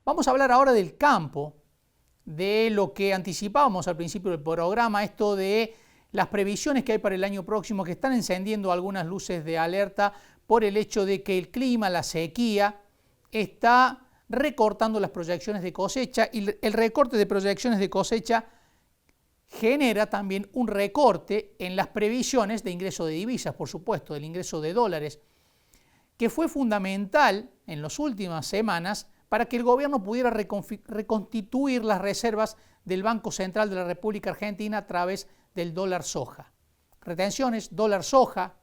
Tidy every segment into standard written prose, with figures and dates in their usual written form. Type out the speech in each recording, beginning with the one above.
Vamos a hablar ahora del campo, de lo que anticipábamos al principio del programa, esto de las previsiones que hay para el año próximo, que están encendiendo algunas luces de alerta por el hecho de que el clima, la sequía, está recortando las proyecciones de cosecha, y el recorte de proyecciones de cosecha genera también un recorte en las previsiones de ingreso de divisas, por supuesto, del ingreso de dólares, que fue fundamental en las últimas semanas para que el gobierno pudiera reconstituir las reservas del Banco Central de la República Argentina a través del dólar soja. Retenciones, dólar soja,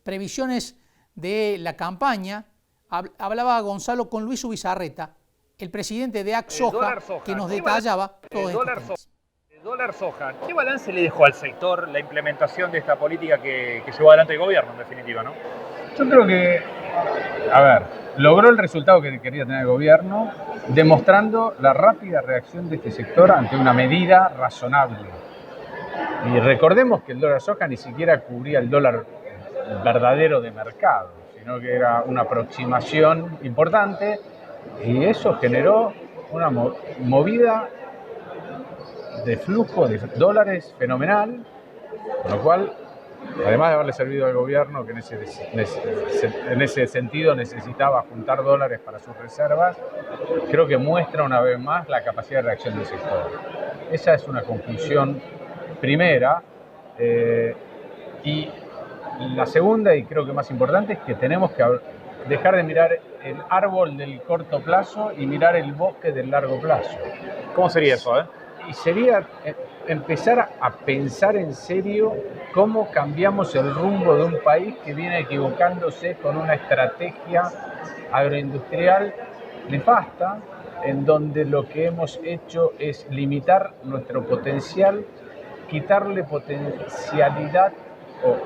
previsiones de la campaña. Hablaba Gonzalo con Luis Ubizarreta, el presidente de ACSoja, que nos detallaba todos estos temas. Dólar soja, ¿qué balance le dejó al sector la implementación de esta política que llevó adelante el gobierno, en definitiva, no? Yo creo que, logró el resultado que quería tener el gobierno, demostrando la rápida reacción de este sector ante una medida razonable. Y recordemos que el dólar soja ni siquiera cubría el dólar verdadero de mercado, sino que era una aproximación importante, y eso generó una movida de flujo de dólares fenomenal, con lo cual, además de haberle servido al gobierno, que en ese sentido necesitaba juntar dólares para sus reservas, creo que muestra una vez más la capacidad de reacción del sector. Esa es una conclusión primera. Y la segunda, y creo que más importante, es que tenemos que dejar de mirar el árbol del corto plazo y mirar el bosque del largo plazo. ¿Cómo sería eso, Y sería empezar a pensar en serio cómo cambiamos el rumbo de un país que viene equivocándose con una estrategia agroindustrial nefasta, en donde lo que hemos hecho es limitar nuestro potencial, quitarle potencialidad o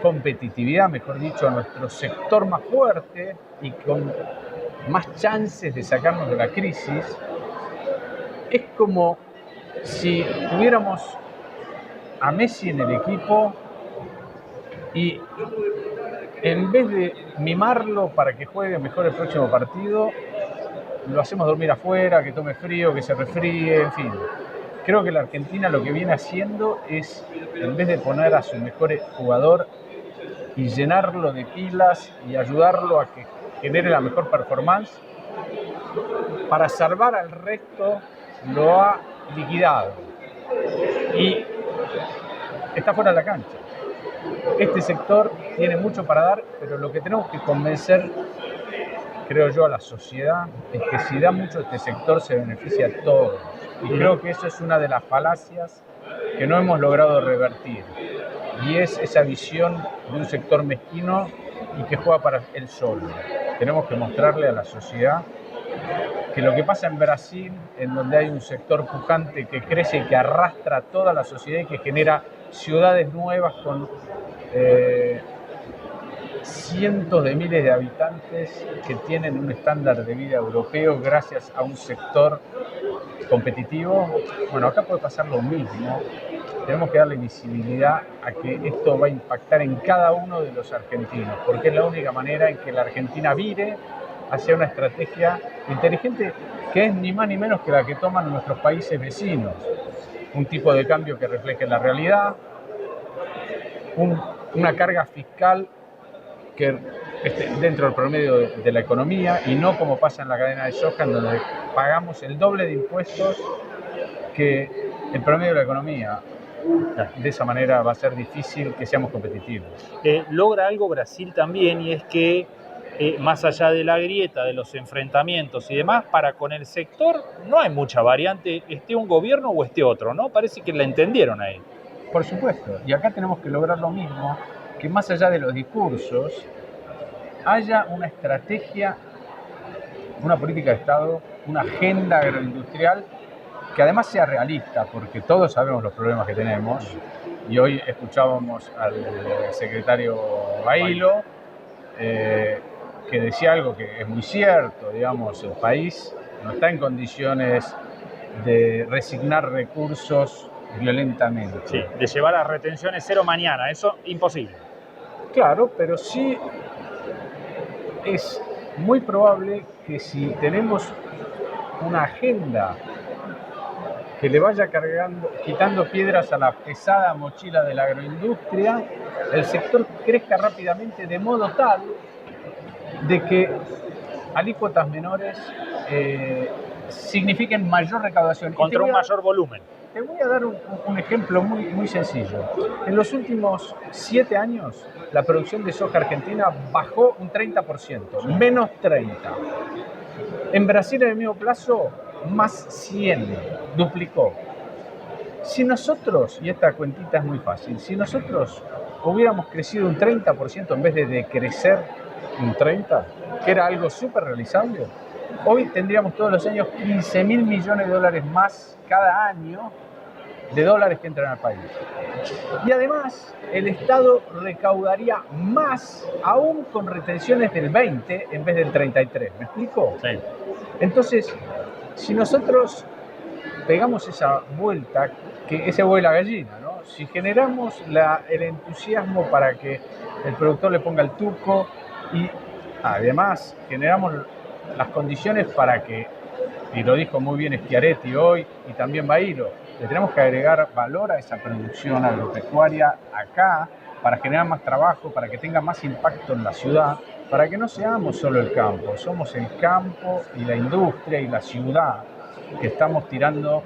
competitividad, mejor dicho, a nuestro sector más fuerte y con más chances de sacarnos de la crisis. Es como si tuviéramos a Messi en el equipo y en vez de mimarlo para que juegue mejor el próximo partido, lo hacemos dormir afuera, que tome frío, que se resfríe, en fin. Creo que la Argentina lo que viene haciendo es, en vez de poner a su mejor jugador y llenarlo de pilas y ayudarlo a que genere la mejor performance, para salvar al resto lo ha liquidado y está fuera de la cancha. Este sector tiene mucho para dar, pero lo que tenemos que convencer, creo yo, a la sociedad es que si da mucho este sector se beneficia a todos. Y creo que eso es una de las falacias que no hemos logrado revertir. Y es esa visión de un sector mezquino y que juega para él solo. Tenemos que mostrarle a la sociedad que lo que pasa en Brasil, en donde hay un sector pujante que crece y que arrastra a toda la sociedad y que genera ciudades nuevas con cientos de miles de habitantes que tienen un estándar de vida europeo gracias a un sector competitivo. Bueno, acá puede pasar lo mismo. Tenemos que darle visibilidad a que esto va a impactar en cada uno de los argentinos, porque es la única manera en que la Argentina vire hacia una estrategia inteligente que es ni más ni menos que la que toman nuestros países vecinos. Un tipo de cambio que refleje la realidad, una carga fiscal que esté dentro del promedio de la economía y no como pasa en la cadena de soja, en donde pagamos el doble de impuestos que el promedio de la economía. De esa manera va a ser difícil que seamos competitivos. Logra algo Brasil también, y es que más allá de la grieta, de los enfrentamientos y demás, para con el sector no hay mucha variante, esté un gobierno o esté otro, ¿no? Parece que la entendieron ahí. Por supuesto, y acá tenemos que lograr lo mismo, que más allá de los discursos, haya una estrategia, una política de Estado, una agenda agroindustrial que además sea realista, porque todos sabemos los problemas que tenemos, y hoy escuchábamos al secretario Bailo, que decía algo que es muy cierto, digamos, el país no está en condiciones de resignar recursos violentamente. Sí, de llevar a retenciones cero mañana, eso imposible. Claro, pero sí es muy probable que si tenemos una agenda que le vaya quitando piedras a la pesada mochila de la agroindustria, el sector crezca rápidamente de modo tal de que alícuotas menores signifiquen mayor recaudación. Contra un mayor volumen. Te voy a dar un ejemplo muy sencillo. En los últimos 7 años, la producción de soja argentina bajó un 30%, menos 30%. En Brasil, en el mismo plazo, más 100, duplicó. Si nosotros, y esta cuentita es muy fácil, si nosotros hubiéramos crecido un 30% en vez de decrecer un 30%, que era algo súper realizable, hoy tendríamos todos los años 15.000 millones de dólares más cada año de dólares que entran al país. Y además, el Estado recaudaría más, aún con retenciones del 20 en vez del 33. ¿Me explico? Sí. Entonces, si nosotros pegamos esa vuelta, que ese huevo y la gallina, ¿no? Si generamos el entusiasmo para que el productor le ponga el tuco y además generamos las condiciones para que, y lo dijo muy bien Schiaretti hoy y también Bahiro, le tenemos que agregar valor a esa producción agropecuaria acá para generar más trabajo, para que tenga más impacto en la ciudad, para que no seamos solo el campo, somos el campo y la industria y la ciudad que estamos tirando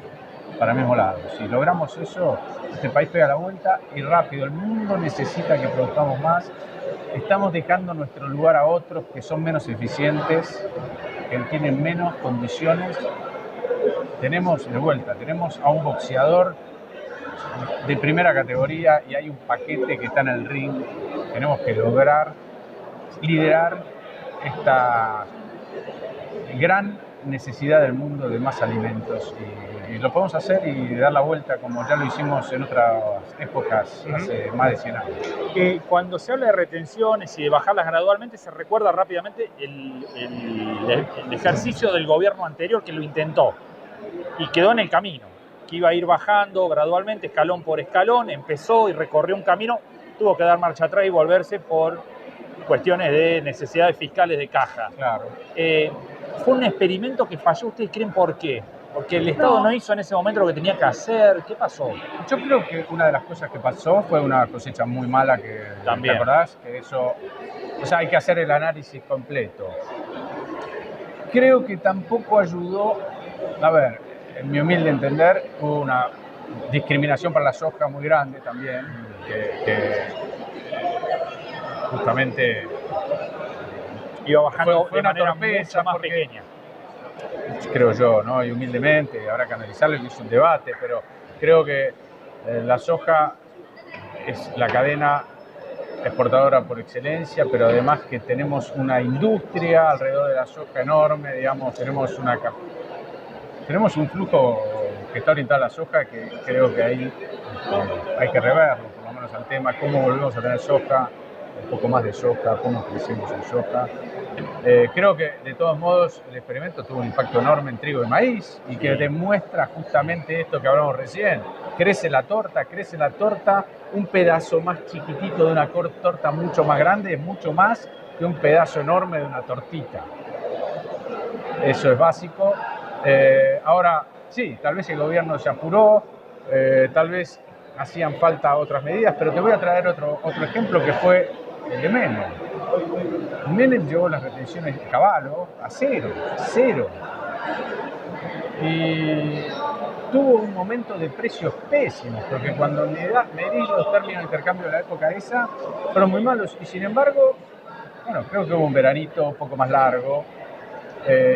para el mismo lado. Si logramos eso, este país pega la vuelta y rápido. El mundo necesita que produzcamos más. Estamos dejando nuestro lugar a otros que son menos eficientes, que tienen menos condiciones. Tenemos, de vuelta, tenemos a un boxeador de primera categoría y hay un paquete que está en el ring. Tenemos que lograr liderar esta gran necesidad del mundo de más alimentos y lo podemos hacer y dar la vuelta como ya lo hicimos en otras épocas hace más de 100 años. Cuando se habla de retenciones y de bajarlas gradualmente, se recuerda rápidamente el ejercicio del gobierno anterior que lo intentó y quedó en el camino, que iba a ir bajando gradualmente, escalón por escalón, empezó y recorrió un camino, tuvo que dar marcha atrás y volverse por cuestiones de necesidades fiscales de caja. Claro. ¿Fue un experimento que falló? ¿Ustedes creen por qué? ¿Porque el Estado no hizo en ese momento lo que tenía que hacer? ¿Qué pasó? Yo creo que una de las cosas que pasó fue una cosecha muy mala que también. ¿Te acordás? Que eso, o sea, hay que hacer el análisis completo. Creo que tampoco ayudó, a ver, en mi humilde entender, hubo una discriminación para la soja muy grande también, que justamente iba bajando fue de una manera torpeza mucho más porque, pequeña. Creo yo, ¿no? Y humildemente, habrá que analizarlo y es un debate, pero creo que la soja es la cadena exportadora por excelencia, pero además que tenemos una industria alrededor de la soja enorme, digamos, tenemos un flujo que está orientado a la soja que creo que ahí hay que reverlo, por lo menos al tema, cómo volvemos a tener soja, un poco más de soja, cómo crecemos en soja. Creo que de todos modos el experimento tuvo un impacto enorme en trigo y maíz y que demuestra justamente esto que hablamos recién. Crece la torta, un pedazo más chiquitito de una torta mucho más grande es mucho más que un pedazo enorme de una tortita. Eso es básico. Ahora, sí, tal vez el gobierno se apuró, tal vez hacían falta otras medidas, pero te voy a traer otro ejemplo que fue el de Menem. Menem llevó las retenciones de caballo a cero. Y tuvo un momento de precios pésimos, porque cuando medí los términos de intercambio de la época esa, fueron muy malos. Y sin embargo, bueno, creo que hubo un veranito un poco más largo,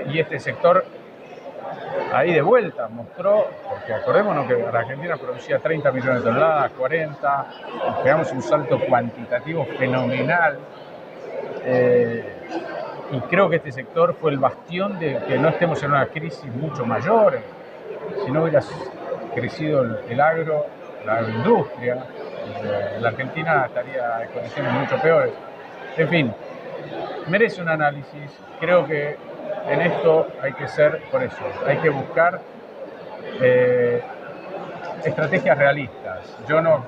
y este sector ahí de vuelta mostró, porque acordémonos que la Argentina producía 30 millones de toneladas, 40, pegamos un salto cuantitativo fenomenal, y creo que este sector fue el bastión de que no estemos en una crisis mucho mayor. Si no hubiera crecido el agro, la agroindustria, la Argentina estaría en condiciones mucho peores. En fin, merece un análisis. Creo que en esto hay que ser, por eso, hay que buscar estrategias realistas. Yo no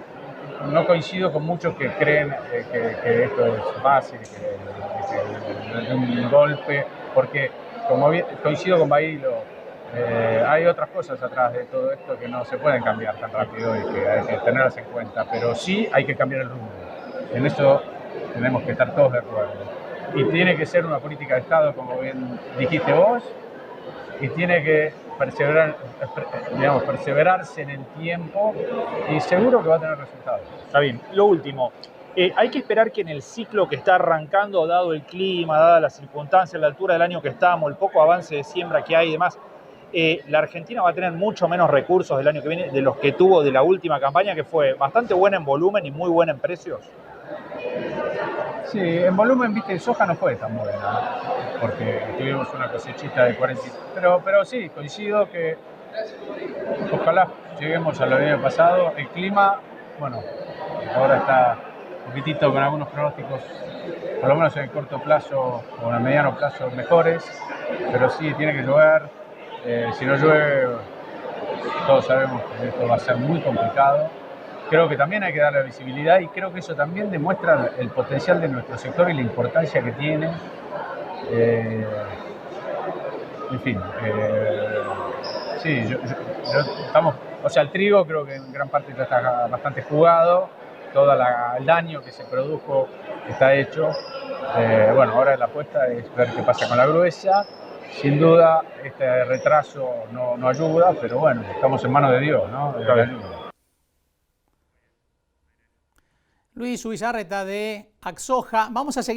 no coincido con muchos que creen que esto es fácil, que de un golpe, porque como coincido con Bailo, hay otras cosas atrás de todo esto que no se pueden cambiar tan rápido y que hay que tenerlas en cuenta, pero sí hay que cambiar el rumbo. En eso tenemos que estar todos de acuerdo. Y tiene que ser una política de Estado, como bien dijiste vos, y tiene que perseverarse en el tiempo y seguro que va a tener resultados. Está bien. Lo último, hay que esperar que en el ciclo que está arrancando, dado el clima, dadas las circunstancias, la altura del año que estamos, el poco avance de siembra que hay y demás, la Argentina va a tener mucho menos recursos del año que viene de los que tuvo de la última campaña, que fue bastante buena en volumen y muy buena en precios. Sí, en volumen, viste, soja no fue tan buena, porque tuvimos una cosechita de 40, pero sí, coincido que ojalá lleguemos a lo del año pasado. El clima, bueno, ahora está un poquitito con algunos pronósticos, por lo menos en el corto plazo o en el mediano plazo mejores, pero sí, tiene que llover. Si no llueve, todos sabemos que esto va a ser muy complicado. Creo que también hay que darle visibilidad y creo que eso también demuestra el potencial de nuestro sector y la importancia que tiene. En fin, sí, estamos, o sea, el trigo creo que en gran parte ya está bastante jugado, todo el daño que se produjo está hecho. Bueno, ahora la apuesta es ver qué pasa con la gruesa. Sin duda, este retraso no ayuda, pero bueno, estamos en manos de Dios, ¿no? Luis Ubizarreta de Axoja. Vamos a seguir